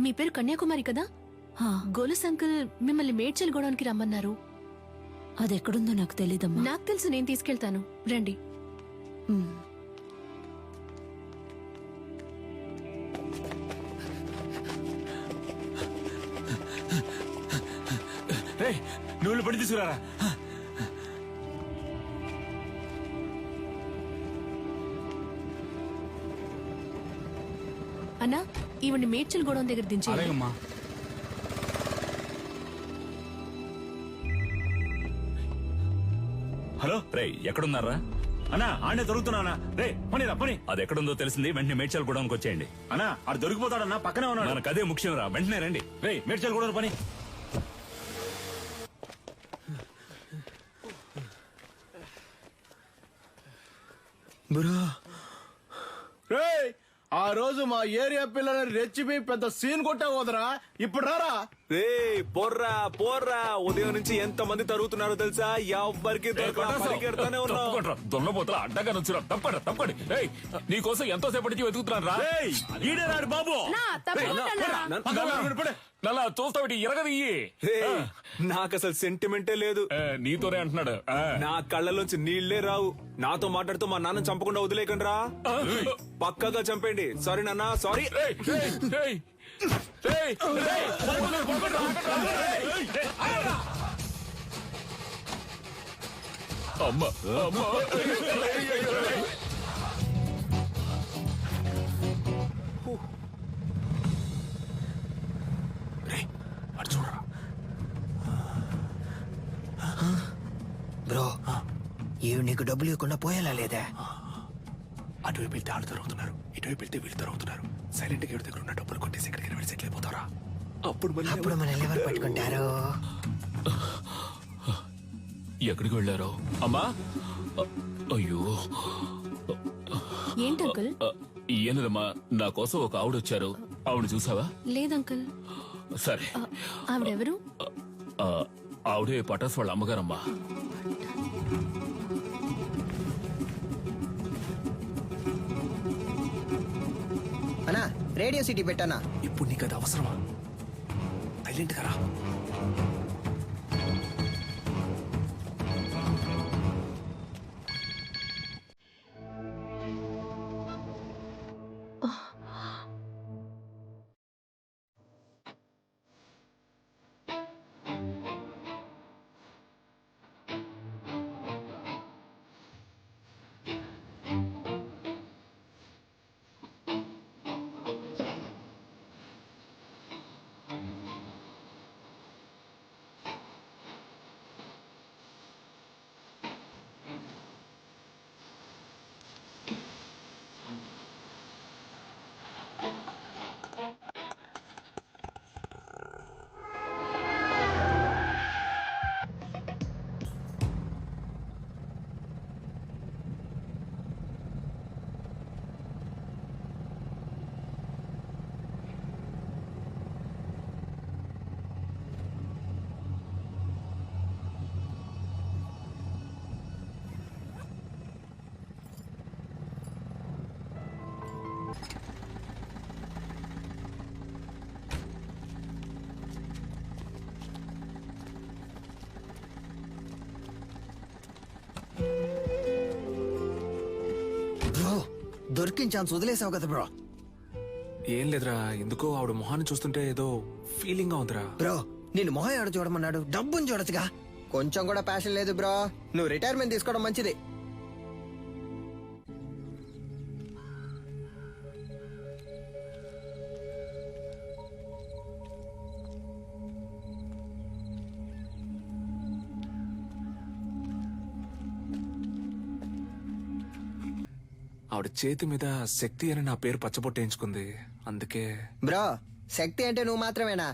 మీ పేరు కన్యాకుమారి కదా? గోలుస్ అంకుల్ మిమ్మల్ని మేడ్చల్ గోడానికి రమ్మన్నారు. అది ఎక్కడుందో నాకు తెలీదమ్మా. నాకు తెలుసు, నేను తీసుకెళ్తాను, రండి. నువ్వు పడి తీసుకురారా. అన్నా, ఈవిడ్ని మేడ్చల్ గోడౌన్ దగ్గర దించే. హలో రే, ఎక్కడున్నారా అన్నా? ఆడే దొరుకుతున్నా రే. పని రా పని. అది ఎక్కడుందో తెలిసింది, వెంటనే మేడ్చల్ గూడానికి వచ్చేయండి. అన్నా ఆడు దొరికిపోతాడన్నా, పక్కనే ఉన్నాడు. మనకు అదే ముఖ్యం రా, వెంటనే రండి. రే మేడ్చల్ కూడా పని. రే, ఆ రోజు మా ఏరియా పిల్లలని రెచ్చిపోయి పెద్ద సీన్ కొట్టావు వదరా. ఇప్పుడు రారా. రే పోర్రా పోర్రా, ఉదయం నుంచి ఎంత మంది తరుగుతున్నారో తెలుసా? ఎవ్వరికి పరిగెడతానే ఉన్నావు. దొన్నపోతల అడ్డగా నుంచురా. తప్పండి తప్పండి. నీకోసం ఎంతో సేపటి నుంచి వెతుకుతున్నాను రా. ఈడేనాడు బాబు. నల్లా చూస్తావిటి ఎరగదియ్యి. నాకు అసలు సెంటిమెంటే లేదు. నీతోనే అంటున్నాడు. నా కళ్ళలోంచి నీళ్లే రావు. నాతో మాట్లాడుతూ మా నాన్న చంపకుండా వదిలేకండి రా. పక్కగా చంపండి. సారీ నాన్న, సారీ. అమ్మా చూడరా బ్రో, ఇవి నీకు డబ్బులు ఇవ్వకుండా పోయేలా లేదా? అటువైపు వెళ్తే వాళ్ళు తరుగుతున్నారు, ఇటువైపు వెళ్తే వీళ్ళు తరుగుతున్నారు. సైలెంట్ గా ఎవరి దగ్గర ఉన్న డబ్బులు కొట్టేసి ఎక్కడికి వెళ్ళి సెటిల్ అయిపోతారా? అప్పుడు మన ఎవరు పట్టుకుంటారు? ఎక్కడికి వెళ్ళారో? అమ్మా, అయ్యో ఏంటి అంకుల్? ఏనదమ్మా, నా కోసం ఒక ఆవిడ వచ్చారు. ఆవిడ చూసావా? లేదంకుల్. సరే, ఆవిడెవరు? ఆవిడే పటాస్ వాళ్ళ అమ్మగారమ్మా. అన్నా, రేడియో సిటీ పెట్టానా? ఇప్పుడు నీకు అది అవసరమా? సైలెంట్ గా రా. దొరికిన ఛాన్స్ వదిలేసావు కదా బ్రో. ఏం లేదురా, ఎందుకో ఆవిడ మొహాన్ని చూస్తుంటే ఏదో ఫీలింగ్ గా ఉందిరా. బ్రో, నిన్ను మొహం ఆడ చూడమన్నాడు, డబ్బుని చూడొచ్చుగా. కొంచెం కూడా ప్యాషన్ లేదు బ్రో. నువ్వు రిటైర్మెంట్ తీసుకోవడం మంచిది. ఆవిడ చేతి మీద శక్తి అని నా పేరు పచ్చబొట్టేయించుకుంది, అందుకే. బ్రో, శక్తి అంటే నువ్వు మాత్రమేనా?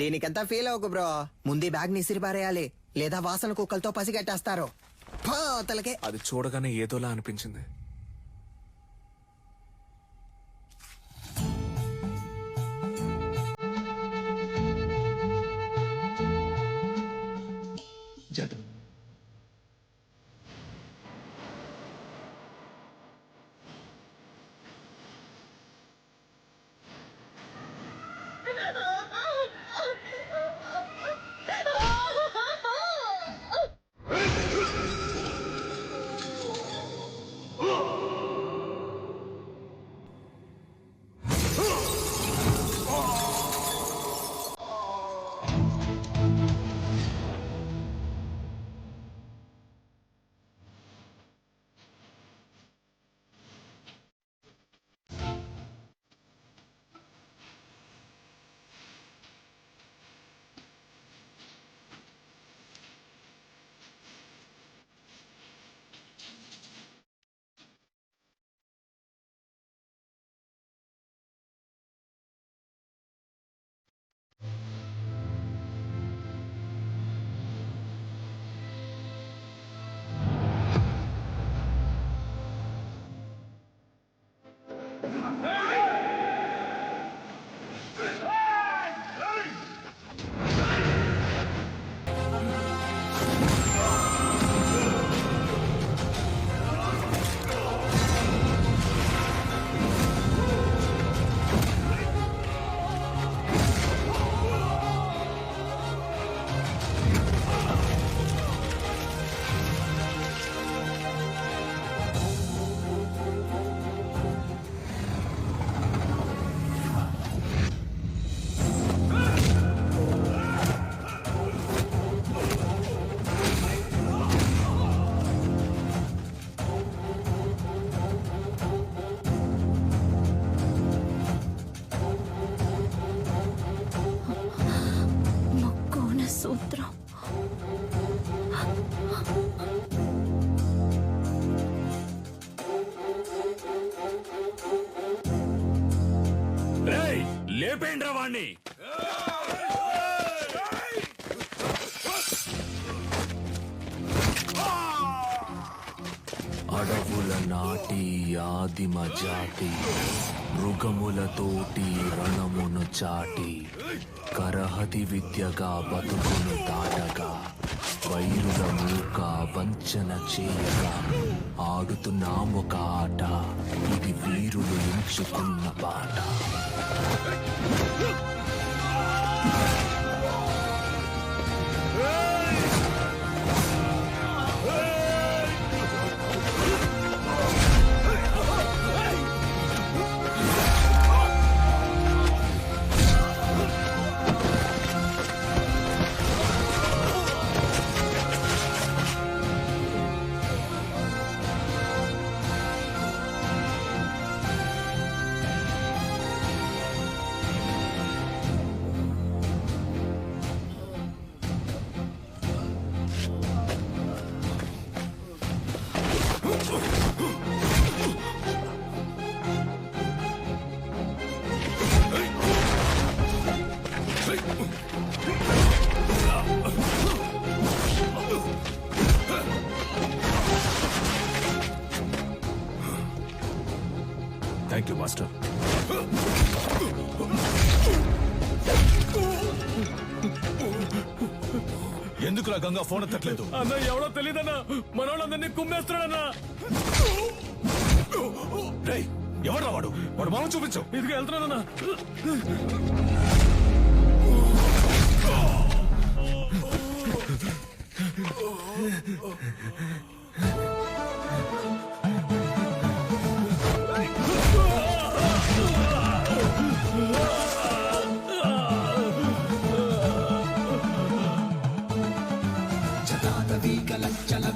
దీనికంతా ఫీల్ అవ్వకు బ్రో. ముందు బ్యాగ్ ని ఇసిరిపారేయాలి, లేదా వాసన కుక్కలతో పసిగట్టేస్తారు. తలకే అది చూడగానే ఏదోలా అనిపించింది. లేపేండ్రా వాణ్ణి. అడవుల నాటి ఆదిమ జాతి మృగములతోటి రణమును చాటి కరహతి విద్యగా బతుకును దాటగా వైరుల మూక వంచన చేయగా ఆడుతున్నామొక ఆట, ఇది వీరులు ఎంచుకున్న పాట. Thank you master. ఎందుకులా గంగా ఫోన్ ఎత్తట్లేదు? అన్న ఎవడో తెలియదన్నా, మనోళ్ళందరినీ కుమ్మేస్తున్నాడన్నా. రేయ్, ఎవడ్రా వాడు? వాడు మామూలు చూపించు. ఇదిగా వెళ్తున్నానన్నా. చల